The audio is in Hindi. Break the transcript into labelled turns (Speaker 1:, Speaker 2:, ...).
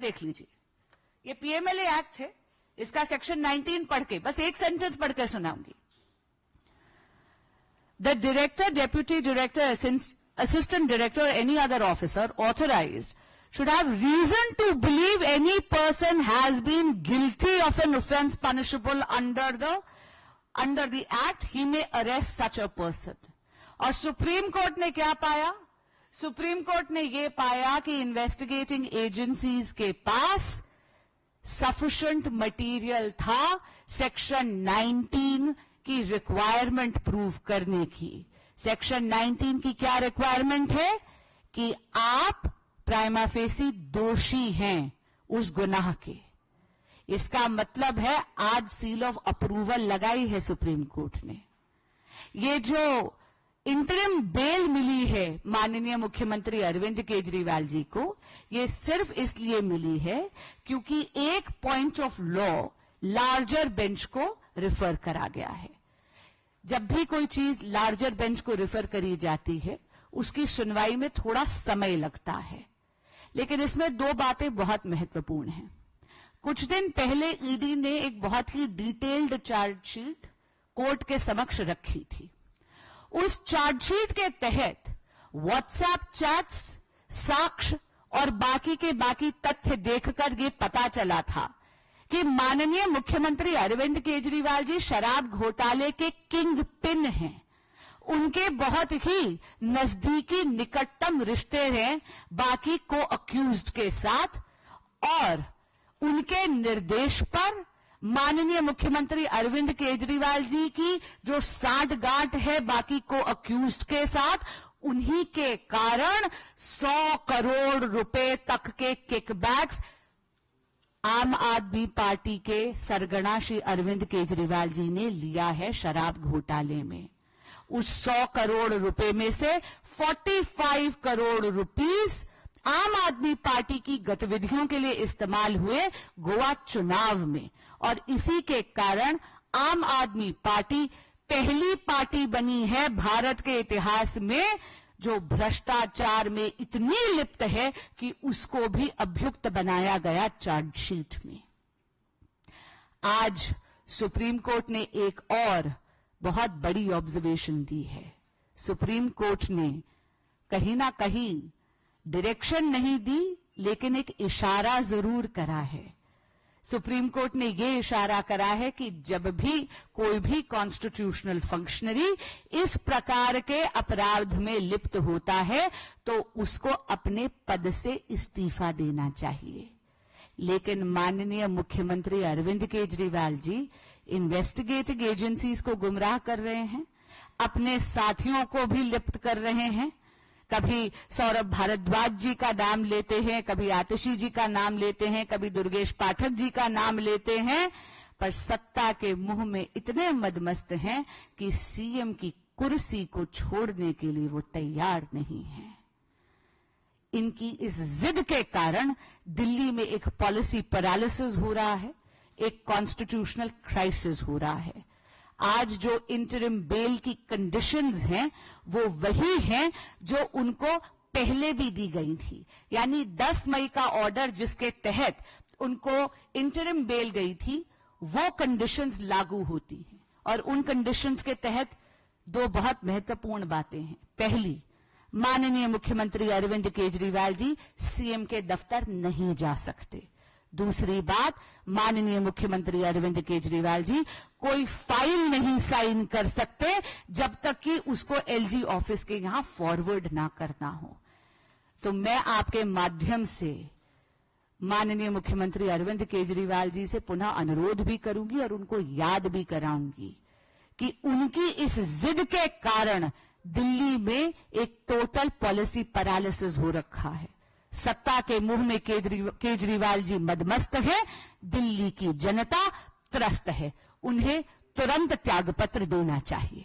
Speaker 1: देख लीजिए, ये पीएमएलए एक्ट है, इसका सेक्शन 19 पढ़ के, बस एक सेंटेंस पढ़कर सुनाऊंगी। The director, deputy director, assistant director or any other officer authorized should have reason to believe any person has been guilty of an offense punishable under the act, he may arrest such a person. और सुप्रीम कोर्ट ने क्या पाया? सुप्रीम कोर्ट ने यह पाया कि इन्वेस्टिगेटिंग एजेंसीज के पास सफिशिएंट मटेरियल था सेक्शन 19 की रिक्वायरमेंट प्रूव करने की। सेक्शन 19 की क्या रिक्वायरमेंट है? कि आप प्राइमा फेसी दोषी हैं उस गुनाह के। इसका मतलब है आज सील ऑफ अप्रूवल लगाई है सुप्रीम कोर्ट ने। ये जो इंटरिम बेल मिली है माननीय मुख्यमंत्री अरविंद केजरीवाल जी को, ये सिर्फ इसलिए मिली है क्योंकि एक point of law larger bench को रिफर करा गया है। जब भी कोई चीज लार्जर बेंच को रिफर करी जाती है, उसकी सुनवाई में थोड़ा समय लगता है, लेकिन इसमें दो बातें बहुत महत्वपूर्ण हैं। कुछ दिन पहले ईडी ने एक बहुत ही डिटेल्ड चार्जशीट कोर्ट के समक्ष रखी थी। उस चार्जशीट के तहत व्हाट्सएप चैट्स, साक्ष्य और बाकी के बाकी तथ्य देखकर ये पता चला था कि माननीय मुख्यमंत्री अरविंद केजरीवाल जी शराब घोटाले के किंग पिन हैं। उनके बहुत ही नजदीकी निकटतम रिश्ते हैं बाकी को अक्यूज्ड के साथ, और उनके निर्देश पर माननीय मुख्यमंत्री अरविंद केजरीवाल जी की जो साठगांठ है बाकी को अक्यूज्ड के साथ, उन्हीं के कारण 100 करोड़ रुपए तक के किकबैक्स आम आदमी पार्टी के सरगना श्री अरविंद केजरीवाल जी ने लिया है शराब घोटाले में। उस 100 करोड़ रुपए में से 45 करोड़ रुपीस आम आदमी पार्टी की गतिविधियों के लिए इस्तेमाल हुए गोवा चुनाव में, और इसी के कारण आम आदमी पार्टी पहली पार्टी बनी है भारत के इतिहास में जो भ्रष्टाचार में इतनी लिप्त है कि उसको भी अभियुक्त बनाया गया चार्जशीट में। आज सुप्रीम कोर्ट ने एक और बहुत बड़ी ऑब्जर्वेशन दी है। सुप्रीम कोर्ट ने कहीं ना कहीं डायरेक्शन नहीं दी, लेकिन एक इशारा जरूर करा है। सुप्रीम कोर्ट ने यह इशारा करा है कि जब भी कोई भी कॉन्स्टिट्यूशनल फंक्शनरी इस प्रकार के अपराध में लिप्त होता है तो उसको अपने पद से इस्तीफा देना चाहिए। लेकिन माननीय मुख्यमंत्री अरविंद केजरीवाल जी इन्वेस्टिगेटिंग एजेंसीज को गुमराह कर रहे हैं, अपने साथियों को भी लिप्त कर रहे हैं। कभी सौरभ भारद्वाज जी का नाम लेते हैं, कभी आतिशी जी का नाम लेते हैं, कभी दुर्गेश पाठक जी का नाम लेते हैं, पर सत्ता के मुंह में इतने मदमस्त हैं कि सीएम की कुर्सी को छोड़ने के लिए वो तैयार नहीं है। इनकी इस जिद के कारण दिल्ली में एक पॉलिसी पैरालिसिस हो रहा है, एक कॉन्स्टिट्यूशनल क्राइसिस हो रहा है। आज जो इंटरिम बेल की कंडीशंस हैं वो वही हैं जो उनको पहले भी दी गई थी। यानी 10 मई का ऑर्डर जिसके तहत उनको इंटरिम बेल गई थी, वो कंडीशंस लागू होती हैं। और उन कंडीशंस के तहत दो बहुत महत्वपूर्ण बातें हैं। पहली, माननीय मुख्यमंत्री अरविंद केजरीवाल जी सीएम के दफ्तर नहीं जा सकते। दूसरी बात, माननीय मुख्यमंत्री अरविंद केजरीवाल जी कोई फाइल नहीं साइन कर सकते जब तक कि उसको एलजी ऑफिस के यहां फॉरवर्ड ना करना हो। तो मैं आपके माध्यम से माननीय मुख्यमंत्री अरविंद केजरीवाल जी से पुनः अनुरोध भी करूंगी और उनको याद भी कराऊंगी कि उनकी इस जिद के कारण दिल्ली में एक टोटल पॉलिसी पैरालिसिस हो रखा है। सत्ता के मुंह में केजरीवाल जी मदमस्त है, दिल्ली की जनता त्रस्त है। उन्हें तुरंत त्यागपत्र देना चाहिए।